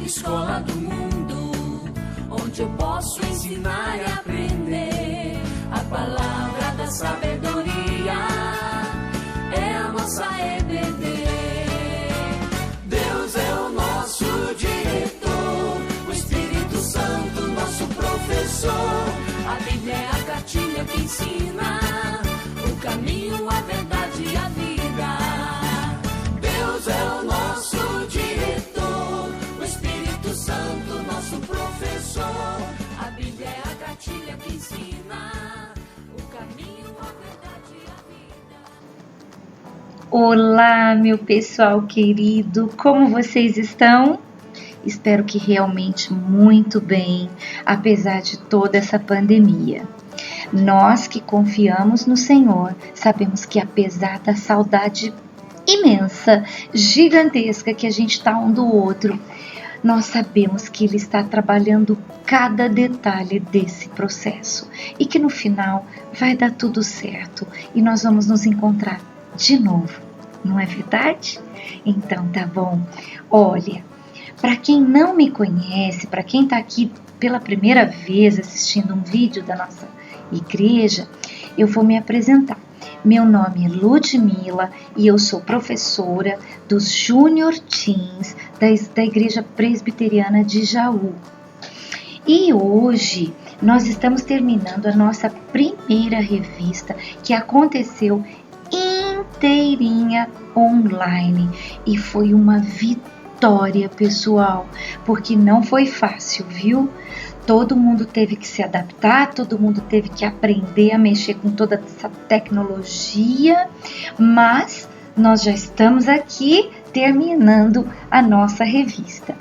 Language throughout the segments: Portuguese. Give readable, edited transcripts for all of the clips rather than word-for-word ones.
escola do mundo, onde eu posso ensinar e aprender. A palavra da sabedoria é a nossa EBD. Deus é o nosso diretor, o Espírito Santo, nosso professor. A Bíblia é a cartilha que ensina o caminho, a verdade e a vida. Deus é o nosso diretor, o Espírito Santo, nosso professor. A Bíblia é a cartilha que ensina o caminho, a verdade e a vida. Olá, meu pessoal querido, como vocês estão? Espero que realmente muito bem, apesar de toda essa pandemia. Nós que confiamos no Senhor, sabemos que apesar da saudade imensa, gigantesca que a gente está um do outro, nós sabemos que Ele está trabalhando cada detalhe desse processo e que no final vai dar tudo certo e nós vamos nos encontrar de novo, não é verdade? Então tá bom. Olha, para quem não me conhece, para quem está aqui pela primeira vez assistindo um vídeo da nossa igreja, eu vou me apresentar. Meu nome é Ludmila e eu sou professora dos Júnior Teens da Igreja Presbiteriana de Jaú. E hoje nós estamos terminando a nossa primeira revista, que aconteceu inteirinha online e foi uma vitória, pessoal, porque não foi fácil, viu? Todo mundo teve que se adaptar, todo mundo teve que aprender a mexer com toda essa tecnologia, mas nós já estamos aqui terminando a nossa revista.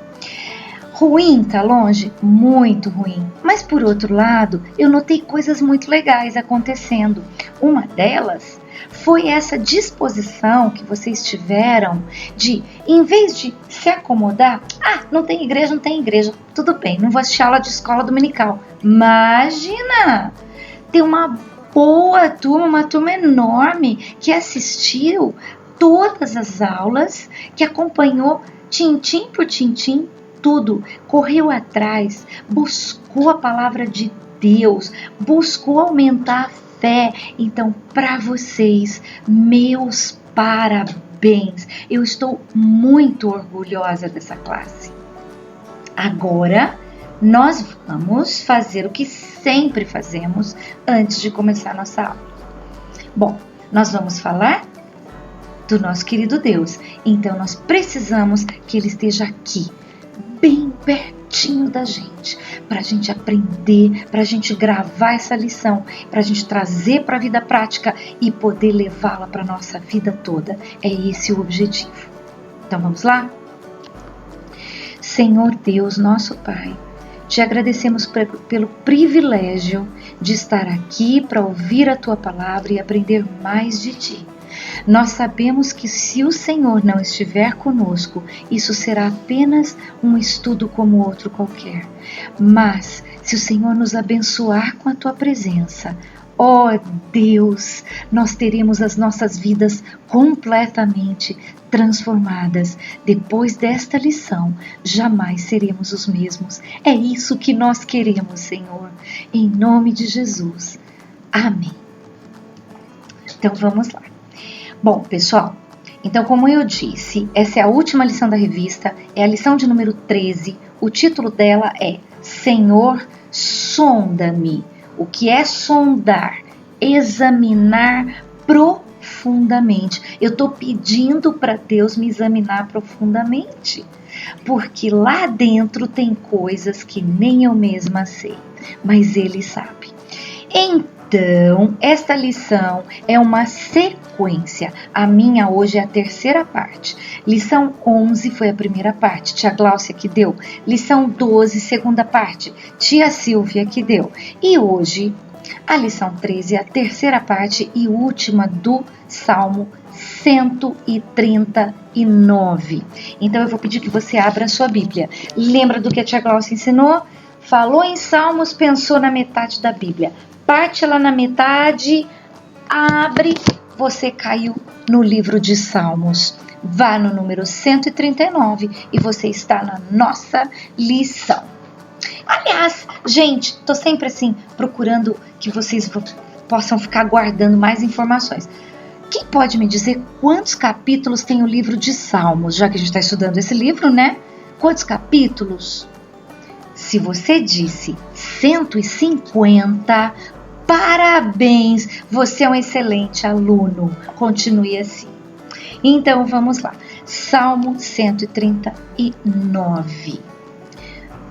Ruim, tá longe? Muito ruim. Mas por outro lado, eu notei coisas muito legais acontecendo. Uma delas foi essa disposição que vocês tiveram de, em vez de se acomodar, não tem igreja, tudo bem, não vou assistir aula de escola dominical. Imagina! Tem uma boa turma, uma turma enorme que assistiu todas as aulas, que acompanhou tintim por tintim, tudo, correu atrás, buscou a palavra de Deus, buscou aumentar a fé. Então, para vocês, meus parabéns. Eu estou muito orgulhosa dessa classe. Agora, nós vamos fazer o que sempre fazemos antes de começar a nossa aula. Bom, nós vamos falar do nosso querido Deus. Então, nós precisamos que Ele esteja aqui, bem pertinho da gente, para a gente aprender, para a gente gravar essa lição, para a gente trazer para a vida prática e poder levá-la para a nossa vida toda. É esse o objetivo. Então vamos lá? Senhor Deus, nosso Pai, te agradecemos pelo privilégio de estar aqui para ouvir a Tua palavra e aprender mais de Ti. Nós sabemos que se o Senhor não estiver conosco, isso será apenas um estudo como outro qualquer. Mas, se o Senhor nos abençoar com a Tua presença, ó Deus, nós teremos as nossas vidas completamente transformadas. Depois desta lição, jamais seremos os mesmos. É isso que nós queremos, Senhor. Em nome de Jesus. Amém. Então, vamos lá. Bom, pessoal, então como eu disse, essa é a última lição da revista, é a lição de número 13, o título dela é Senhor, sonda-me. O que é sondar? Examinar profundamente. Eu estou pedindo para Deus me examinar profundamente, porque lá dentro tem coisas que nem eu mesma sei, mas Ele sabe. Então, esta lição é uma sequência. A minha hoje é a terceira parte. Lição 11 foi a primeira parte, tia Gláucia que deu. Lição 12, segunda parte, tia Silvia que deu. E hoje, a lição 13 é a terceira parte e última do Salmo 139. Então, eu vou pedir que você abra a sua Bíblia. Lembra do que a tia Gláucia ensinou? Falou em Salmos, pensou na metade da Bíblia. Parte lá na metade, abre você caiu no livro de Salmos. Vá no número 139 e você está na nossa lição. Aliás, gente, tô sempre assim procurando que vocês possam ficar guardando mais informações. Quem pode me dizer quantos capítulos tem o livro de Salmos? Já que a gente está estudando esse livro, né? Quantos capítulos? Se você disse 150, parabéns! Você é um excelente aluno. Continue assim. Então, vamos lá. Salmo 139.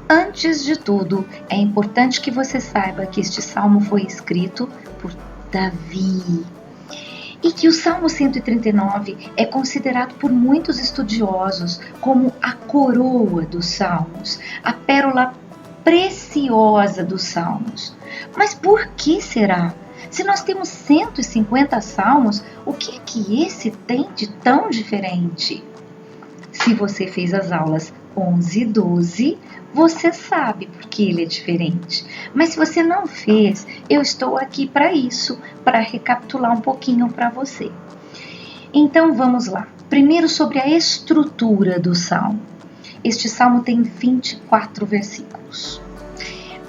Antes de tudo, é importante que você saiba que este salmo foi escrito por Davi. E que o Salmo 139 é considerado por muitos estudiosos como a coroa dos Salmos, a pérola preciosa dos Salmos. Mas por que será? Se nós temos 150 salmos, o que é que esse tem de tão diferente? Se você fez as aulas 11 e 12, você sabe por que ele é diferente. Mas se você não fez, eu estou aqui para isso, para recapitular um pouquinho para você. Então vamos lá. Primeiro sobre a estrutura do salmo. Este salmo tem 24 versículos.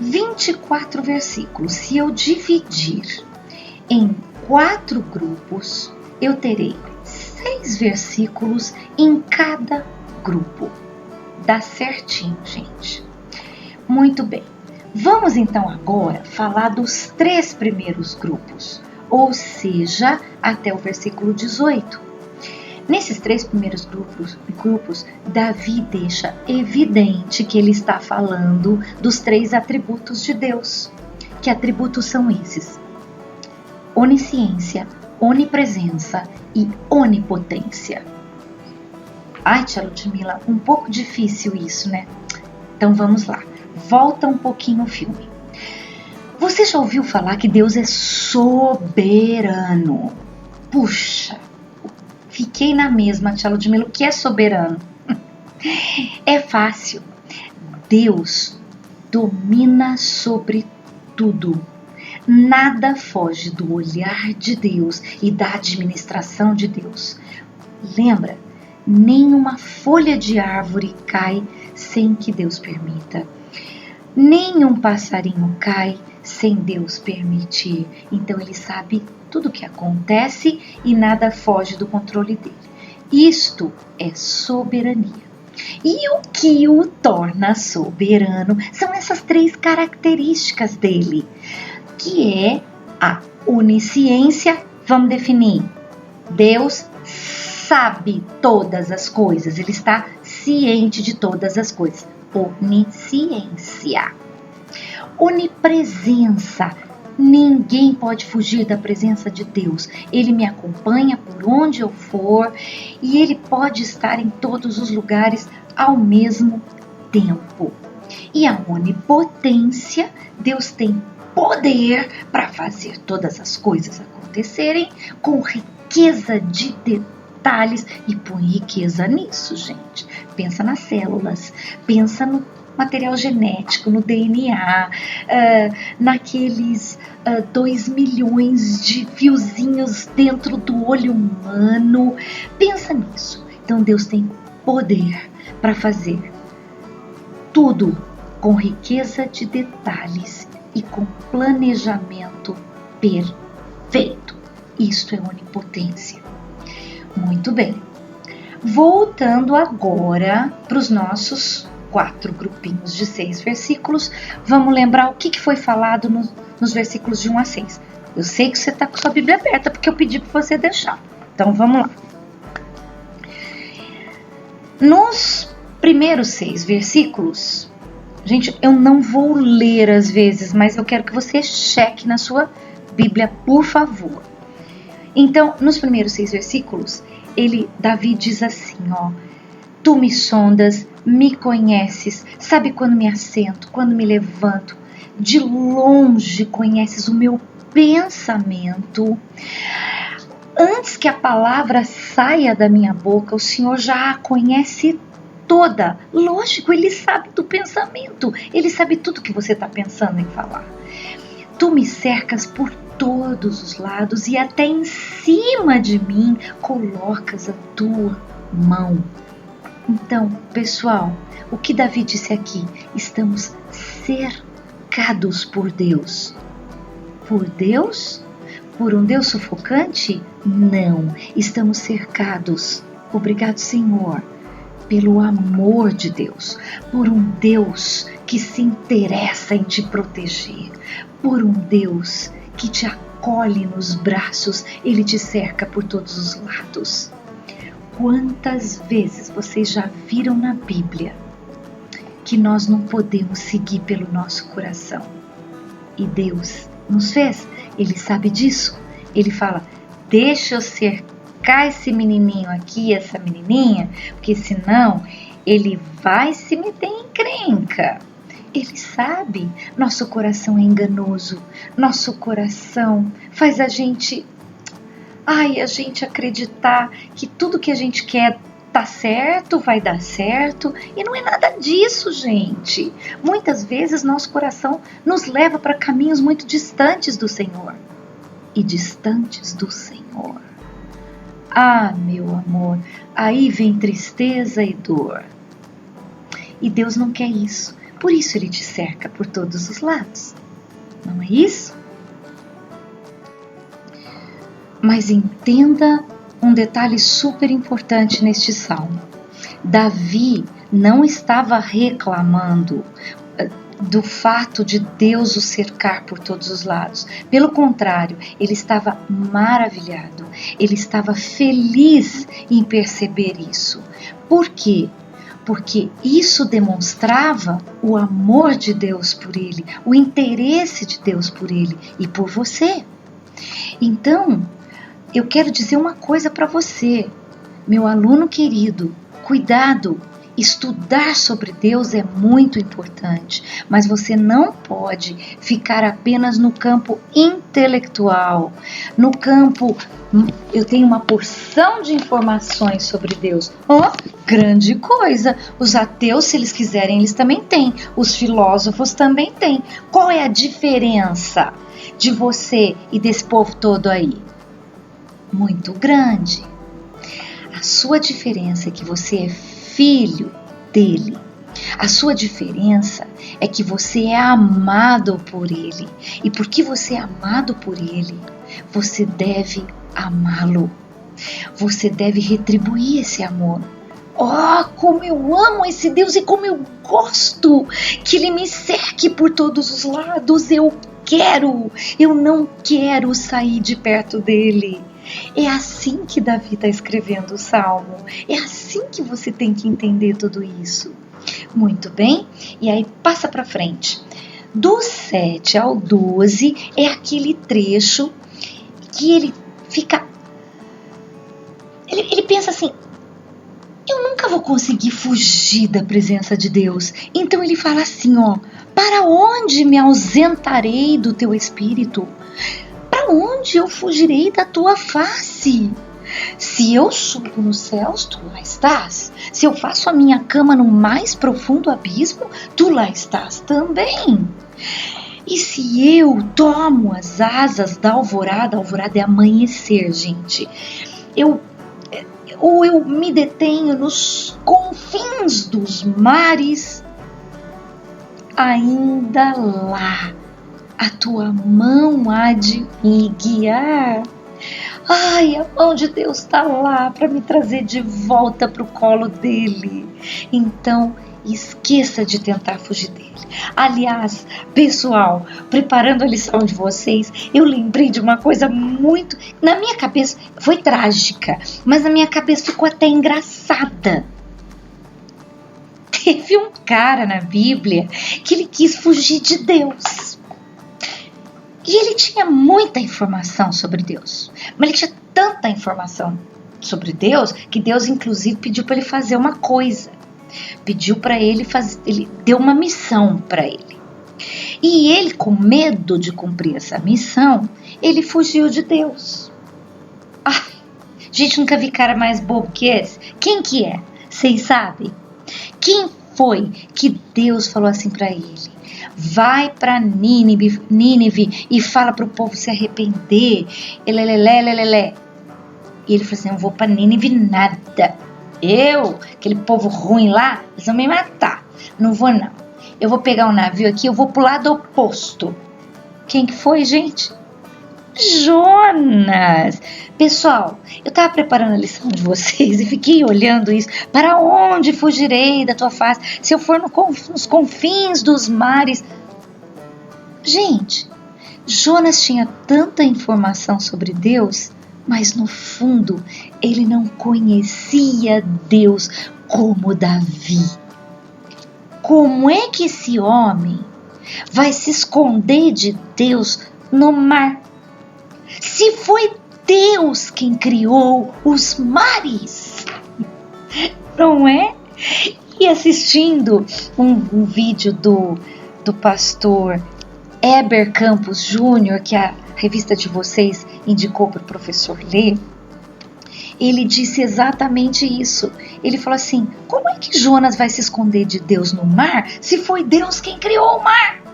24 versículos. Se eu dividir em 4 grupos, eu terei 6 versículos em cada grupo. Dá certinho, gente. Muito bem. Vamos então agora falar dos 3 primeiros grupos, ou seja, até o versículo 18. Nesses 3 primeiros grupos, Davi deixa evidente que ele está falando dos 3 atributos de Deus. Que atributos são esses? Onisciência, onipresença e onipotência. Ai, tia Ludmila, um pouco difícil isso, né? Então vamos lá, volta um pouquinho o filme. Você já ouviu falar que Deus é soberano? Puxa, fiquei na mesma, tia Ludmila, o que é soberano? É fácil. Deus domina sobre tudo. Nada foge do olhar de Deus e da administração de Deus. Lembra? Nenhuma folha de árvore cai sem que Deus permita. Nenhum passarinho cai sem Deus permitir. Então ele sabe tudo o que acontece e nada foge do controle dele. Isto é soberania. E o que o torna soberano são essas 3 características dele, que é a onisciência. Vamos definir. Deus sabe todas as coisas, ele está ciente de todas as coisas. Onisciência. Onipresença. Ninguém pode fugir da presença de Deus. Ele me acompanha por onde eu for e ele pode estar em todos os lugares ao mesmo tempo. E a onipotência, Deus tem poder para fazer todas as coisas acontecerem com riqueza de detalhes. E põe riqueza nisso, gente. Pensa nas células, pensa no material genético, no DNA, naqueles 2 milhões de fiozinhos dentro do olho humano. Pensa nisso. Então Deus tem poder para fazer tudo com riqueza de detalhes e com planejamento perfeito. Isto é onipotência. Muito bem. Voltando agora para os nossos 4 grupinhos de 6 versículos, vamos lembrar o que foi falado nos versículos de 1 a 6. Eu sei que você está com sua Bíblia aberta, porque eu pedi para você deixar. Então vamos lá. Nos primeiros 6 versículos, gente, eu não vou ler às vezes, mas eu quero que você cheque na sua Bíblia, por favor. Então, nos primeiros 6 versículos, Davi diz assim, ó: Tu me sondas, me conheces, sabe quando me assento, quando me levanto, de longe conheces o meu pensamento. Antes que a palavra saia da minha boca, o Senhor já a conhece toda. Lógico, Ele sabe do pensamento, Ele sabe tudo que você está pensando em falar. Tu me cercas por todos os lados e até em cima de mim colocas a tua mão. Então, pessoal, o que Davi disse aqui? Estamos cercados por Deus. Por Deus? Por um Deus sufocante? Não, estamos cercados. Obrigado, Senhor, pelo amor de Deus, por um Deus que se interessa em te proteger, por um Deus que te acolhe nos braços, Ele te cerca por todos os lados. Quantas vezes vocês já viram na Bíblia que nós não podemos seguir pelo nosso coração? E Deus nos fez, Ele sabe disso. Ele fala, deixa eu cercar esse menininho aqui, essa menininha, porque senão ele vai se meter em encrenca. Ele sabe, nosso coração é enganoso, nosso coração faz a gente acreditar que tudo que a gente quer tá certo, vai dar certo, e não é nada disso, gente. Muitas vezes nosso coração nos leva para caminhos muito distantes do Senhor. E distantes do Senhor. Ah, meu amor, aí vem tristeza e dor. E Deus não quer isso. Por isso Ele te cerca por todos os lados. Não é isso? Mas entenda um detalhe super importante neste salmo. Davi não estava reclamando do fato de Deus o cercar por todos os lados. Pelo contrário, ele estava maravilhado. Ele estava feliz em perceber isso. Por quê? Porque isso demonstrava o amor de Deus por ele, o interesse de Deus por ele e por você. Então, eu quero dizer uma coisa para você, meu aluno querido, cuidado. Estudar sobre Deus é muito importante, mas você não pode ficar apenas no campo intelectual, no campo, eu tenho uma porção de informações sobre Deus. Grande coisa, os ateus, se eles quiserem, eles também têm, os filósofos também têm. Qual é a diferença de você e desse povo todo aí? Muito grande. A sua diferença é que você é filho dele. A sua diferença é que você é amado por ele. E porque você é amado por ele, você deve amá-lo. Você deve retribuir esse amor. Como eu amo esse Deus e como eu gosto que ele me cerque por todos os lados. Eu não quero sair de perto dele. É assim que Davi está escrevendo o Salmo. É assim que você tem que entender tudo isso. Muito bem? E aí passa para frente. Do 7 ao 12 é aquele trecho que ele fica... Ele pensa assim, eu nunca vou conseguir fugir da presença de Deus. Então ele fala assim, para onde me ausentarei do teu espírito? Para onde eu fugirei da tua face? Se eu subo nos céus, tu lá estás. Se eu faço a minha cama no mais profundo abismo, tu lá estás também. E se eu tomo as asas da alvorada é amanhecer, gente. Ou eu me detenho nos confins dos mares, ainda lá a tua mão há de me guiar. A mão de Deus está lá para me trazer de volta para o colo dele. Então, esqueça de tentar fugir dele. Aliás, pessoal, preparando a lição de vocês, eu lembrei de uma coisa muito... Na minha cabeça, foi trágica, mas na minha cabeça ficou até engraçada. Teve um cara na Bíblia que ele quis fugir de Deus. E ele tinha muita informação sobre Deus. Mas ele tinha tanta informação sobre Deus que Deus, inclusive, pediu para ele fazer uma coisa. Pediu para ele fazer, ele deu uma missão para ele. E ele, com medo de cumprir essa missão, ele fugiu de Deus. Gente, nunca vi cara mais bobo que esse. Quem que é? Vocês sabem? Quem foi que Deus falou assim para ele? vai para Nínive e fala para o povo se arrepender. E ele falou assim, não vou para Nínive nada. Aquele povo ruim lá, eles vão me matar. Não vou não. Eu vou pegar um navio aqui, eu vou pro lado oposto. Quem que foi, gente? Jonas. Pessoal, eu estava preparando a lição de vocês e fiquei olhando isso. Para onde fugirei da tua face? Se eu for nos confins dos mares. Gente, Jonas tinha tanta informação sobre Deus, mas no fundo ele não conhecia Deus como Davi. Como é que esse homem vai se esconder de Deus no mar? Se foi Deus quem criou os mares, não é? E assistindo um vídeo do pastor Heber Campos Júnior, que a revista de vocês indicou para o professor ler, ele disse exatamente isso. Ele falou assim, como é que Jonas vai se esconder de Deus no mar, se foi Deus quem criou o mar?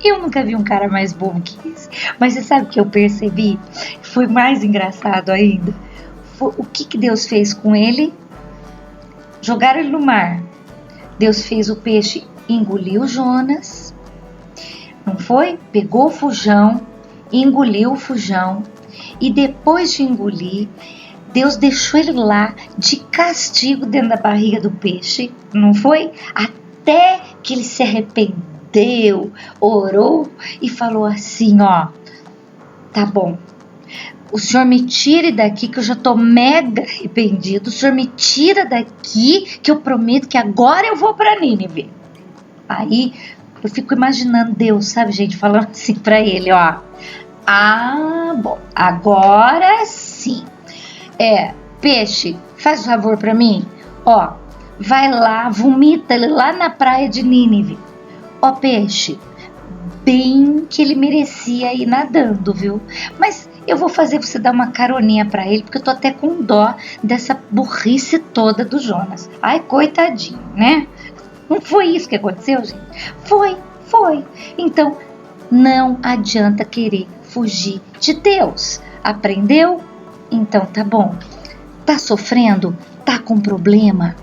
Eu nunca vi um cara mais bobo que esse. Mas você sabe o que eu percebi? Foi mais engraçado ainda. O que Deus fez com ele? Jogaram ele no mar. Deus fez o peixe engolir o Jonas. Não foi? Pegou o fujão, engoliu o fujão. E depois de engolir, Deus deixou ele lá de castigo dentro da barriga do peixe. Não foi? Até que ele se arrependeu. Orou e falou assim, ó, tá bom, o Senhor me tire daqui que eu já tô mega arrependido, o Senhor me tira daqui que eu prometo que agora eu vou pra Nínive. Aí eu fico imaginando Deus, sabe, gente, falando assim pra ele, ó, bom, agora sim, peixe, faz o favor pra mim, ó, vai lá, vomita ele lá na praia de Nínive. Ó peixe, bem que ele merecia ir nadando, viu? Mas eu vou fazer você dar uma caroninha pra ele, porque eu tô até com dó dessa burrice toda do Jonas. Ai, coitadinho, né? Não foi isso que aconteceu, gente? Foi. Então, não adianta querer fugir de Deus. Aprendeu? Então tá bom. Tá sofrendo? Tá com problema?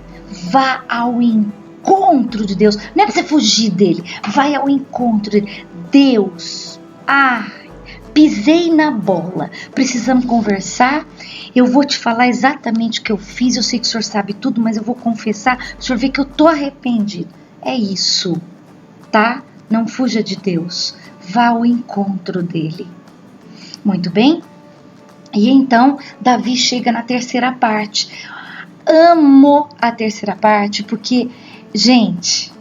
Vá ao encontro de Deus, não é pra você fugir dele, vai ao encontro dele. Deus, pisei na bola, precisamos conversar, eu vou te falar exatamente o que eu fiz, eu sei que o senhor sabe tudo, mas eu vou confessar, o senhor vê que eu tô arrependido. É isso, tá? Não fuja de Deus, vá ao encontro dele. Muito bem? E então, Davi chega na terceira parte. Amo a terceira parte, porque gente,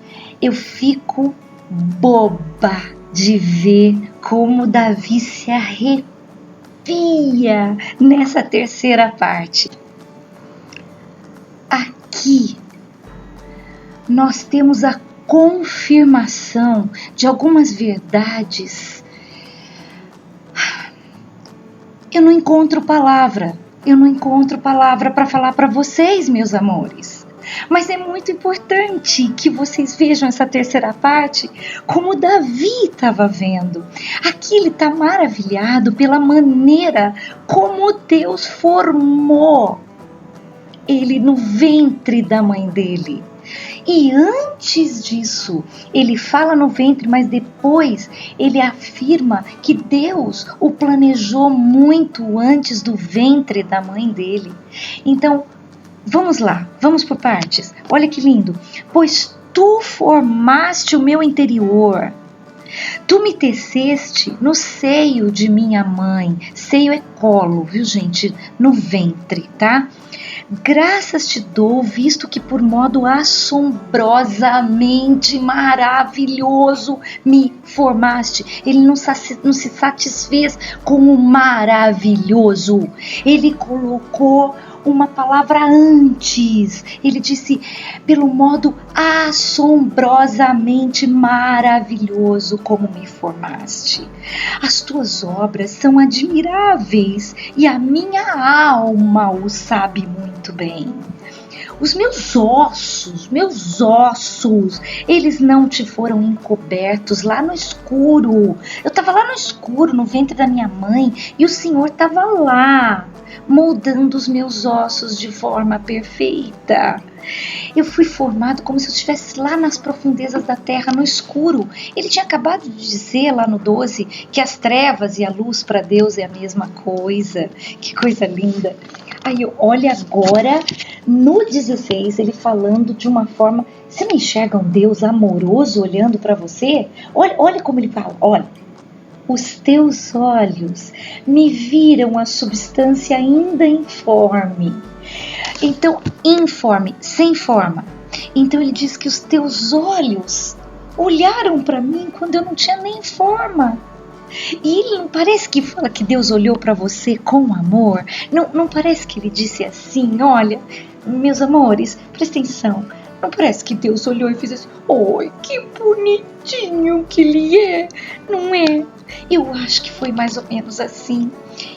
eu fico boba de ver como Davi se arrepia nessa terceira parte. Aqui nós temos a confirmação de algumas verdades. Eu não encontro palavra para falar para vocês, meus amores. Mas é muito importante que vocês vejam essa terceira parte como Davi estava vendo. Aqui ele está maravilhado pela maneira como Deus formou ele no ventre da mãe dele. E antes disso, ele fala no ventre, mas depois ele afirma que Deus o planejou muito antes do ventre da mãe dele. Então, vamos lá, vamos por partes. Olha que lindo. Pois tu formaste o meu interior. Tu me teceste no seio de minha mãe. Seio é colo, viu, gente? No ventre, tá? Graças te dou, visto que por modo assombrosamente maravilhoso me formaste. Ele não se satisfez com o maravilhoso. Ele colocou uma palavra antes. Ele disse, pelo modo assombrosamente maravilhoso como me formaste. As tuas obras são admiráveis e a minha alma o sabe muito bem. Os meus ossos, eles não te foram encobertos lá no escuro. Eu estava lá no escuro, no ventre da minha mãe, e o Senhor estava lá, moldando os meus ossos de forma perfeita. Eu fui formado como se eu estivesse lá nas profundezas da terra, no escuro. Ele tinha acabado de dizer lá no 12 que as trevas e a luz para Deus é a mesma coisa. Que coisa linda. Aí olha agora, no 16, ele falando de uma forma... Você não enxerga um Deus amoroso olhando para você? Olha como ele fala, olha. Os teus olhos me viram a substância ainda informe. Então, informe, sem forma. Então ele diz que os teus olhos olharam para mim quando eu não tinha nem forma. E ele não parece que fala que Deus olhou para você com amor? Não parece que ele disse assim, olha, meus amores, presta atenção. Não parece que Deus olhou e fez assim, oi, que bonitinho que ele é, não é? Eu acho que foi mais ou menos assim.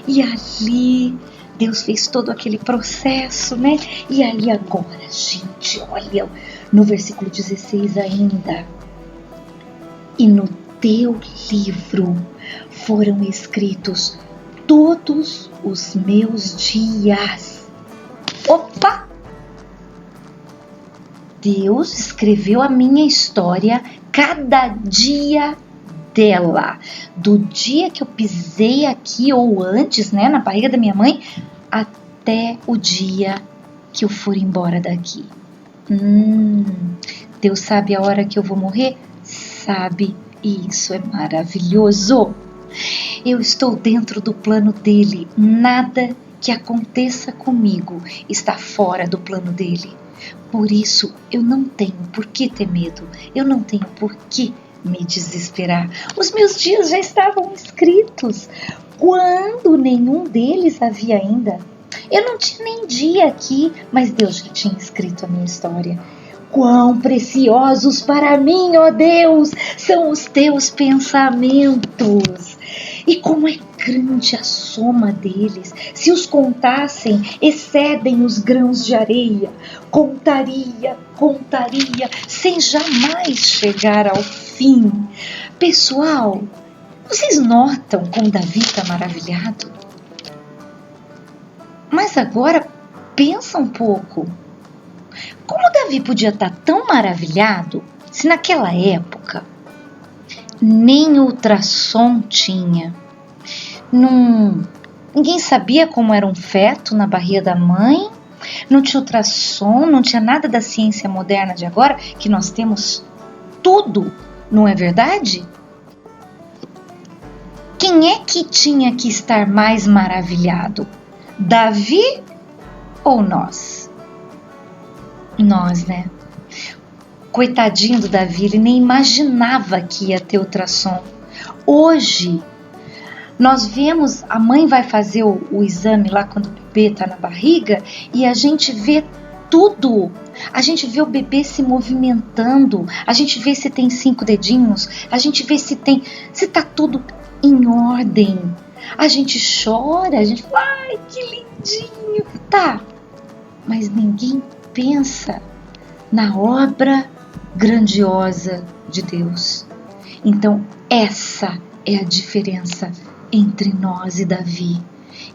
E ali Deus fez todo aquele processo, né? E aí agora, gente, olha, no versículo 16 ainda. E no teu livro foram escritos todos os meus dias. Opa! Deus escreveu a minha história, cada dia dela, do dia que eu pisei aqui ou antes, né, na barriga da minha mãe, até o dia que eu for embora daqui. Deus sabe a hora que eu vou morrer? Sabe, e isso é maravilhoso. Eu estou dentro do plano dele, nada que aconteça comigo está fora do plano dele. Por isso, eu não tenho por que ter medo, eu não tenho por que me desesperar. Os meus dias já estavam escritos, quando nenhum deles havia ainda. Eu não tinha nem dia aqui, mas Deus já tinha escrito a minha história. Quão preciosos para mim, ó Deus, são os teus pensamentos. E como é grande a soma deles. Se os contassem, excedem os grãos de areia. Contaria, sem jamais chegar ao fim. Pessoal, vocês notam como Davi está maravilhado? Mas agora, pensa um pouco. Como Davi podia estar tão maravilhado se naquela época nem ultrassom tinha? Ninguém sabia como era um feto na barriga da mãe, não tinha ultrassom, não tinha nada da ciência moderna de agora, que nós temos tudo, não é verdade? Quem é que tinha que estar mais maravilhado? Davi ou nós? Nós, né? Coitadinho do Davi, ele nem imaginava que ia ter ultrassom. Hoje, nós vemos, a mãe vai fazer o exame lá quando o bebê está na barriga e a gente vê tudo. A gente vê o bebê se movimentando, a gente vê se tem 5 dedinhos, a gente vê se tá tudo em ordem. A gente chora, a gente fala, ai, que lindinho. Tá, mas ninguém pensa na obra grandiosa de Deus. Então, essa é a diferença entre nós e Davi.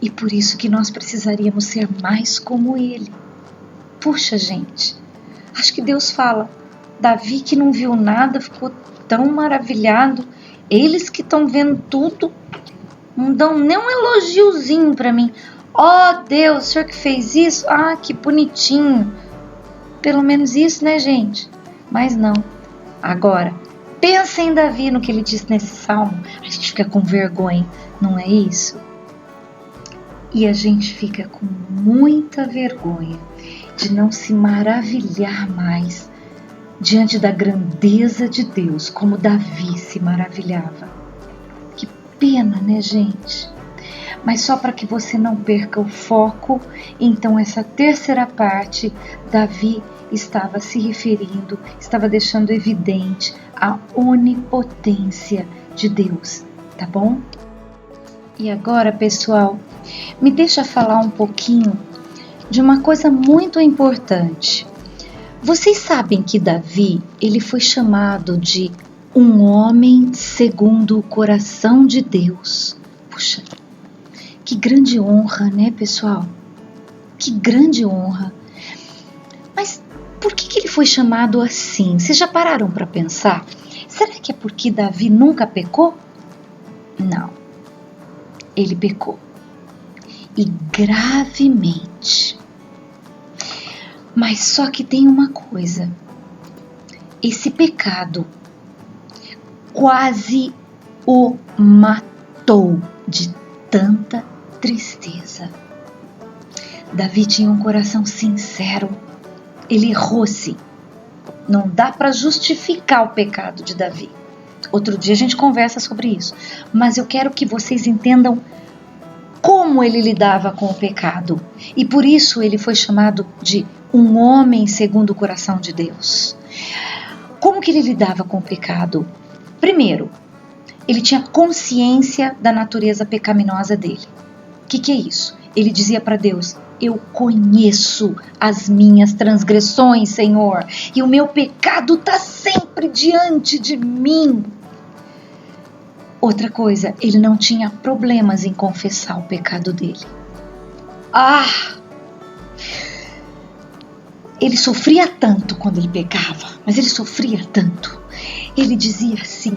E por isso que nós precisaríamos ser mais como ele. Puxa, gente, acho que Deus fala, Davi que não viu nada, ficou tão maravilhado. Eles que estão vendo tudo, não dão nem um elogiozinho para mim. Ó Deus, o Senhor que fez isso? Ah, que bonitinho. Pelo menos isso, né, gente? Mas não. Agora, pensa em Davi, no que ele disse nesse salmo. A gente fica com vergonha, não é isso? E a gente fica com muita vergonha de não se maravilhar mais diante da grandeza de Deus, como Davi se maravilhava. Que pena, né, gente? Mas só para que você não perca o foco, então essa terceira parte, Davi estava se referindo, estava deixando evidente a onipotência de Deus, tá bom? E agora, pessoal, me deixa falar um pouquinho de uma coisa muito importante. Vocês sabem que Davi, ele foi chamado de um homem segundo o coração de Deus. Puxa, que grande honra, né, pessoal? Que grande honra. Mas por que ele foi chamado assim? Vocês já pararam para pensar? Será que é porque Davi nunca pecou? Não. Ele pecou. E gravemente. Mas só que tem uma coisa. Esse pecado quase o matou de tanta tristeza. Davi tinha um coração sincero. Ele errou sim. Não dá para justificar o pecado de Davi. Outro dia a gente conversa sobre isso. Mas eu quero que vocês entendam como ele lidava com o pecado. E por isso ele foi chamado de um homem segundo o coração de Deus. Como que ele lidava com o pecado? Primeiro, ele tinha consciência da natureza pecaminosa dele. O que é isso? Ele dizia para Deus: eu conheço as minhas transgressões, Senhor, e o meu pecado está sempre diante de mim. Outra coisa, ele não tinha problemas em confessar o pecado dele. Ele sofria tanto quando ele pecava, mas ele sofria tanto. Ele dizia assim,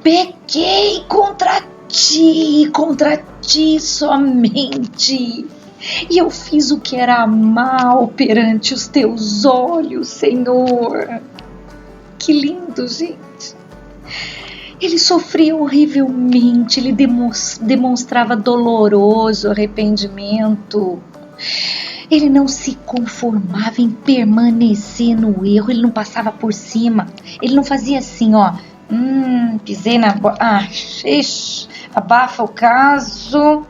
pequei contra ti somente. E eu fiz o que era mal perante os teus olhos, Senhor. Que lindo, gente. Ele sofria horrivelmente, ele demonstrava doloroso arrependimento. Ele não se conformava em permanecer no erro, ele não passava por cima. Ele não fazia assim, pisei na bola, abafa o caso, vou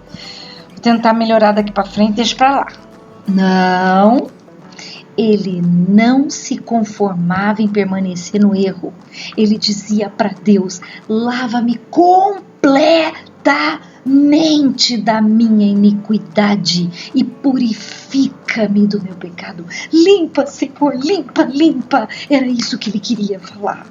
tentar melhorar daqui para frente, deixa para lá. Não, ele não se conformava em permanecer no erro. Ele dizia para Deus: lava-me completamente da minha iniquidade e purifica-me do meu pecado. Limpa, Senhor, limpa. Era isso que ele queria falar.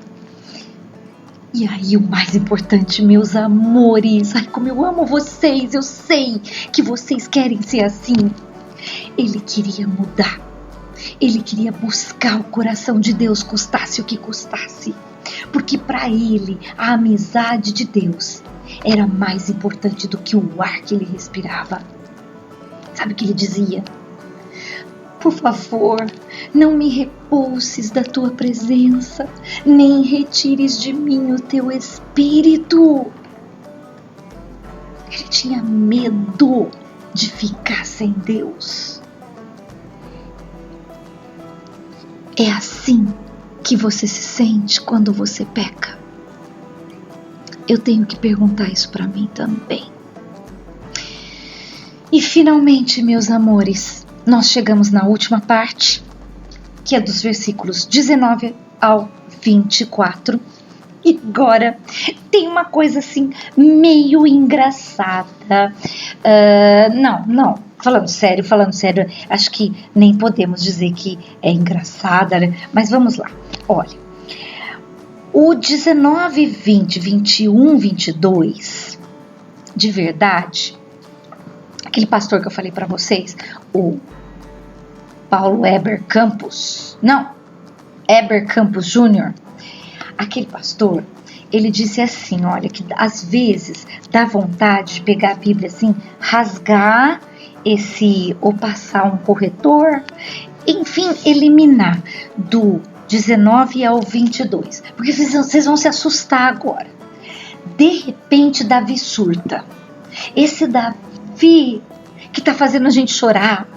E aí o mais importante, meus amores, como eu amo vocês, eu sei que vocês querem ser assim. Ele queria mudar. Ele queria buscar o coração de Deus, custasse o que custasse. Porque para ele, a amizade de Deus era mais importante do que o ar que ele respirava. Sabe o que ele dizia? Por favor, não me repulses da tua presença, nem retires de mim o teu espírito. Ele tinha medo de ficar sem Deus. É assim que você se sente quando você peca? Eu tenho que perguntar isso para mim também. E finalmente, meus amores, nós chegamos na última parte, que é dos versículos 19 ao 24. E agora tem uma coisa assim meio engraçada. Não. Falando sério, acho que nem podemos dizer que é engraçada, né? Mas vamos lá. Olha, o 19, 20, 21, 22, de verdade, aquele pastor que eu falei para vocês, o Paulo Eber Campos Jr., aquele pastor, ele disse assim, olha, que às vezes dá vontade de pegar a Bíblia assim, rasgar ou passar um corretor, enfim, eliminar do 19 ao 22, porque vocês vão se assustar agora. De repente Davi surta. Esse Davi que está fazendo a gente chorar,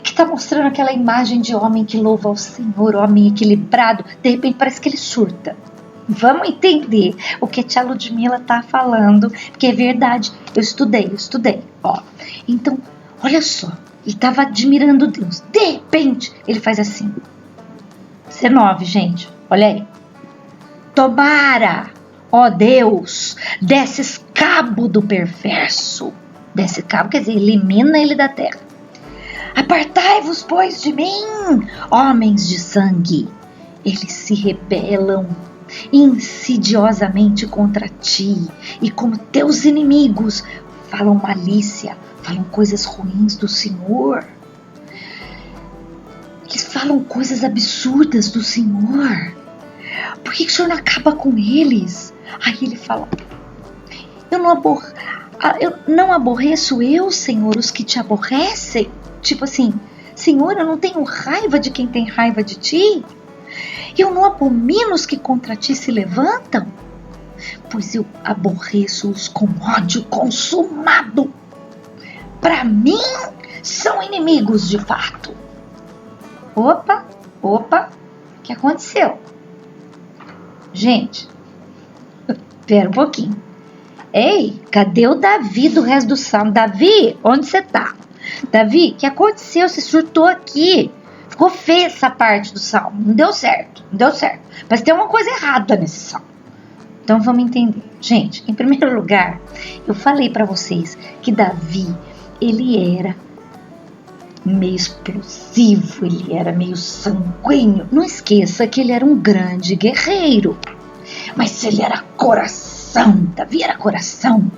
que está mostrando aquela imagem de homem que louva ao Senhor, homem equilibrado, de repente parece que ele surta. Vamos entender o que a tia Ludmila está falando, porque é verdade, eu estudei, então, olha só, ele estava admirando Deus, de repente ele faz assim, 19, gente, olha aí, tomara, ó Deus, desses cabo do perverso, desce cabo, quer dizer, elimina ele da terra, Apartai-vos, pois, de mim, homens de sangue. Eles se rebelam insidiosamente contra ti, e como teus inimigos falam malícia, falam coisas ruins do Senhor. Eles falam coisas absurdas do Senhor. Por que o Senhor não acaba com eles? Aí ele fala: eu não aborreço eu, Senhor, os que te aborrecem. Tipo assim, Senhor, eu não tenho raiva de quem tem raiva de ti? Eu não abomino os que contra ti se levantam? Pois eu aborreço-os com ódio consumado. Para mim, são inimigos de fato. Opa, o que aconteceu? Gente, espera um pouquinho. Ei, cadê o Davi do resto do salmo? Davi, onde você tá? Davi, o que aconteceu? Você surtou aqui. Ficou feia essa parte do salmo. Não deu certo. Mas tem uma coisa errada nesse salmo. Então vamos entender. Gente, em primeiro lugar, eu falei para vocês que Davi, ele era meio explosivo, ele era meio sanguíneo. Não esqueça que ele era um grande guerreiro. Mas ele era coração. Davi era coração.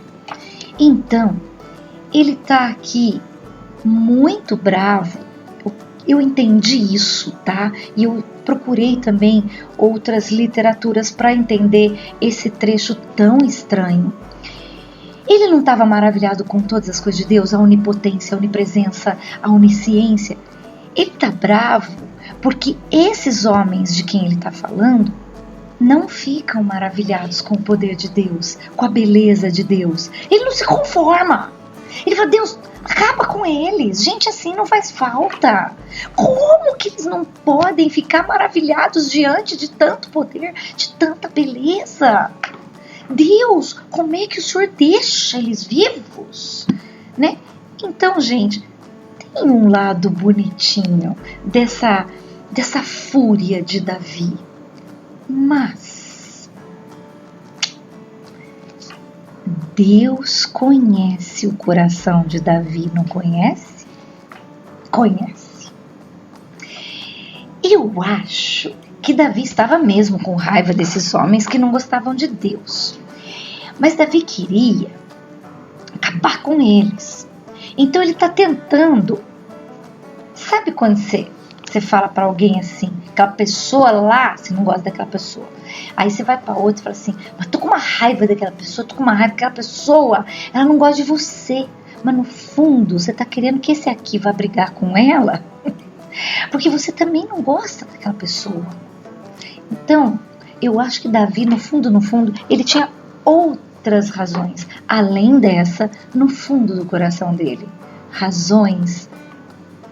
Então, ele tá aqui muito bravo. Eu entendi isso, tá? E eu procurei também outras literaturas para entender esse trecho tão estranho. Ele não estava maravilhado com todas as coisas de Deus, a onipotência, a onipresença, a onisciência. Ele está bravo porque esses homens de quem ele está falando não ficam maravilhados com o poder de Deus, com a beleza de Deus. Ele não se conforma. Ele fala: Deus, acaba com eles. Gente assim não faz falta. Como que eles não podem ficar maravilhados diante de tanto poder, de tanta beleza? Deus, como é que o Senhor deixa eles vivos? Né? Então, gente, tem um lado bonitinho dessa fúria de Davi. Mas Deus conhece o coração de Davi, não conhece? Conhece. Eu acho que Davi estava mesmo com raiva desses homens que não gostavam de Deus. Mas Davi queria acabar com eles. Então ele está tentando. Sabe quando você fala para alguém assim, aquela pessoa lá, você não gosta daquela pessoa. Aí você vai para outra e fala assim: mas tô com uma raiva daquela pessoa, aquela pessoa, ela não gosta de você. Mas no fundo, você tá querendo que esse aqui vá brigar com ela, porque você também não gosta daquela pessoa. Então, eu acho que Davi, no fundo, ele tinha outras razões, além dessa, no fundo do coração dele. Razões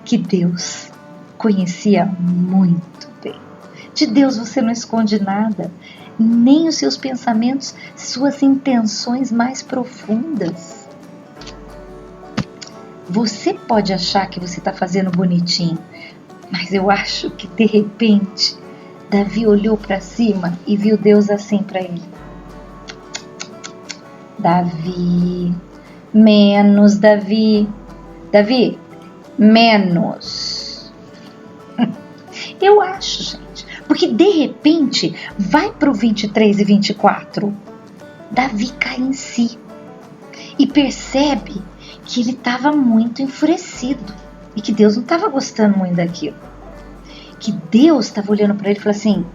que Deus conhecia muito bem. De Deus você não esconde nada, nem os seus pensamentos, suas intenções mais profundas. Você pode achar que você está fazendo bonitinho, mas eu acho que de repente Davi olhou para cima e viu Deus assim para ele: Davi, menos, Davi, menos. Eu acho, gente, porque de repente vai para o 23 e 24, Davi cai em si e percebe que ele estava muito enfurecido e que Deus não estava gostando muito daquilo. Que Deus estava olhando para ele e falou assim: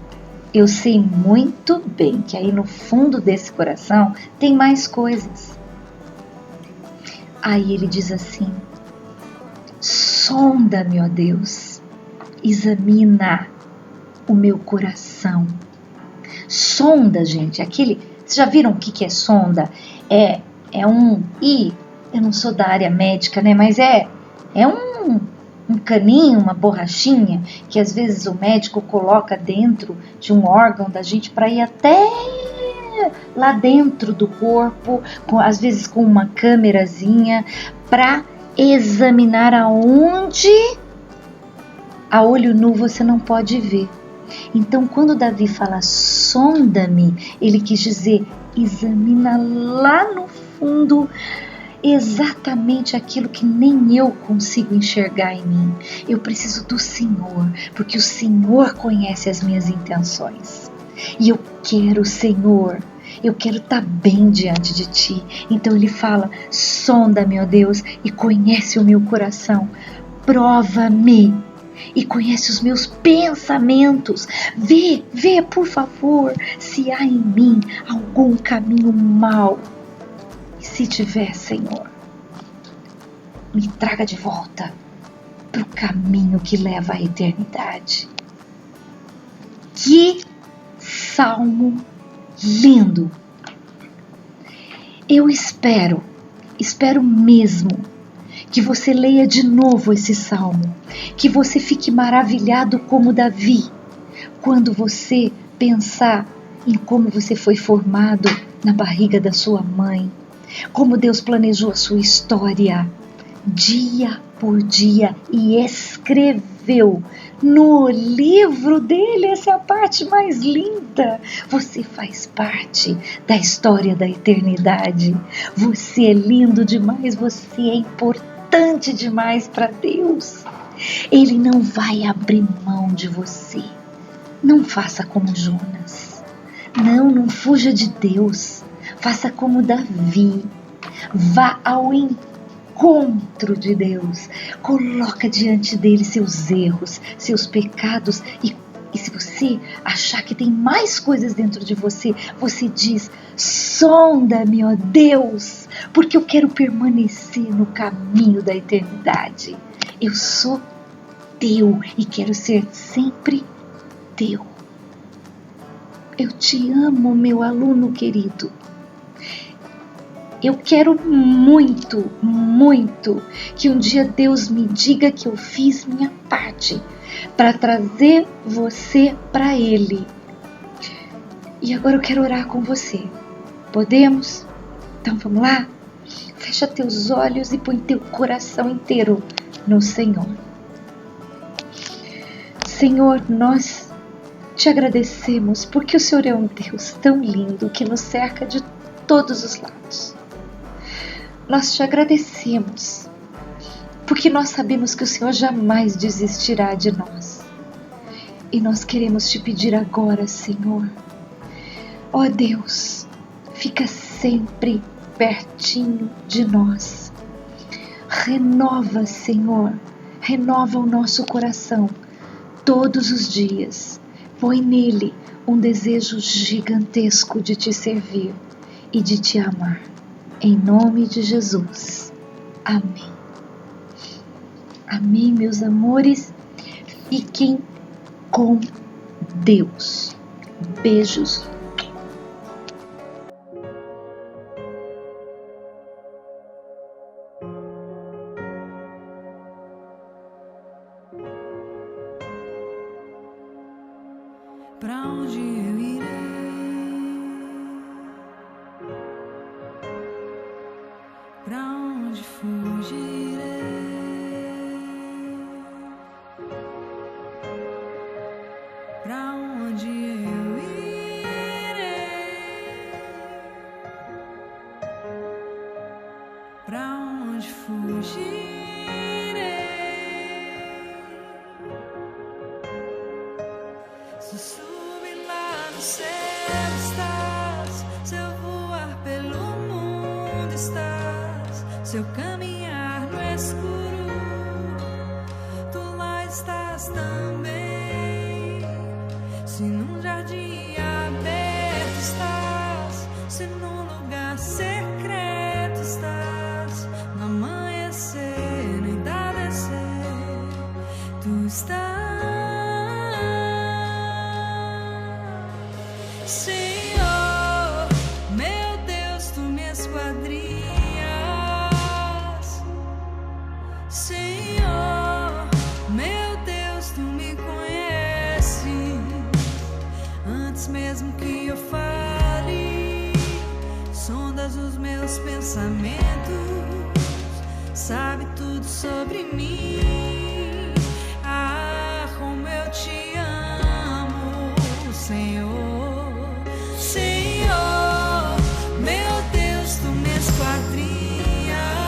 eu sei muito bem que aí no fundo desse coração tem mais coisas. Aí ele diz assim: sonda-me, ó Deus, examina o meu coração. Sonda, gente, aquele... Vocês já viram o que é sonda? É um... eu não sou da área médica, né? Mas é um caninho, uma borrachinha, que às vezes o médico coloca dentro de um órgão da gente para ir até lá dentro do corpo, às vezes com uma câmerazinha, para examinar aonde a olho nu você não pode ver. Então, quando Davi fala sonda-me, ele quis dizer examina lá no fundo exatamente aquilo que nem eu consigo enxergar em mim. Eu preciso do Senhor, porque o Senhor conhece as minhas intenções. E eu quero, Senhor, eu quero estar bem diante de Ti. Então Ele fala: sonda-me, ó Deus, e conhece o meu coração. Prova-me e conhece os meus pensamentos. Vê, por favor, se há em mim algum caminho mau. E se tiver, Senhor, me traga de volta para o caminho que leva à eternidade. Que salmo lindo! Eu espero mesmo que você leia de novo esse salmo, que você fique maravilhado como Davi, quando você pensar em como você foi formado na barriga da sua mãe, como Deus planejou a sua história, dia por dia, e escreveu no livro dele. Essa é a parte mais linda. Você faz parte da história da eternidade. Você é lindo demais, você é importante demais para Deus. Ele não vai abrir mão de você. Não faça como Jonas. Não fuja de Deus. Faça como Davi. Vá ao encontro de Deus. Coloca diante dele seus erros, seus pecados, e se você achar que tem mais coisas dentro de você, você diz: sonda-me, ó Deus, porque eu quero permanecer no caminho da eternidade. Eu sou teu e quero ser sempre teu. Eu te amo, meu aluno querido. Eu quero muito, muito que um dia Deus me diga que eu fiz minha parte para trazer você para Ele. E agora eu quero orar com você. Podemos? Então vamos lá? Fecha teus olhos e põe teu coração inteiro no Senhor. Senhor, nós te agradecemos porque o Senhor é um Deus tão lindo que nos cerca de todos os lados. Nós te agradecemos, porque nós sabemos que o Senhor jamais desistirá de nós. E nós queremos te pedir agora, Senhor, ó Deus, fica sempre pertinho de nós. Renova, Senhor, renova o nosso coração todos os dias. Põe nele um desejo gigantesco de te servir e de te amar. Em nome de Jesus. Amém. Amém, meus amores. Fiquem com Deus. Beijos. Pra onde eu irei? Pra onde fugirei? Pra onde eu irei? Pra onde fugirei? Se subir lá no céu estás, se eu voar pelo mundo estás, se eu caminhar no escuro, tu lá estás também. Se num jardim aberto estás, se num lugar secreto estás, no amanhecer nem entardecer, tu estás. Senhor, meu Deus, tu me esquadrinhas. Senhor, meu Deus, tu me conheces. Antes mesmo que eu fale, sondas os meus pensamentos, sabe tudo sobre mim. Ah, como eu te amo, Senhor. Senhor, meu Deus, tu me esquadrinhas.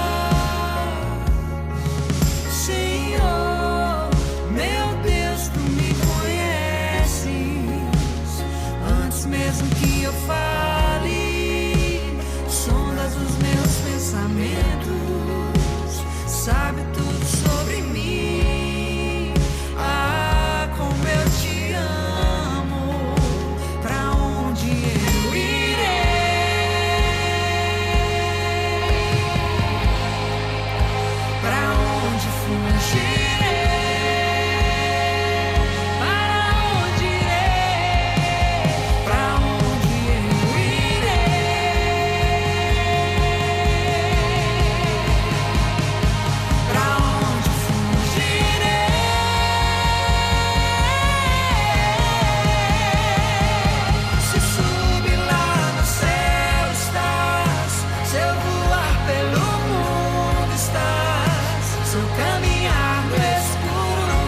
do escuro,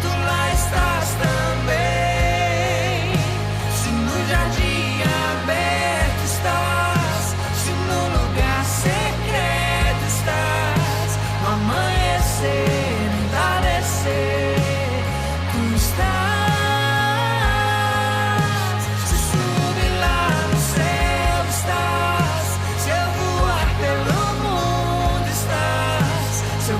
tu lá estás também. Se no jardim aberto estás, se no lugar secreto estás, no amanhecer, no entardecer, tu estás. Se subir lá no céu estás, se eu voar pelo mundo estás, se eu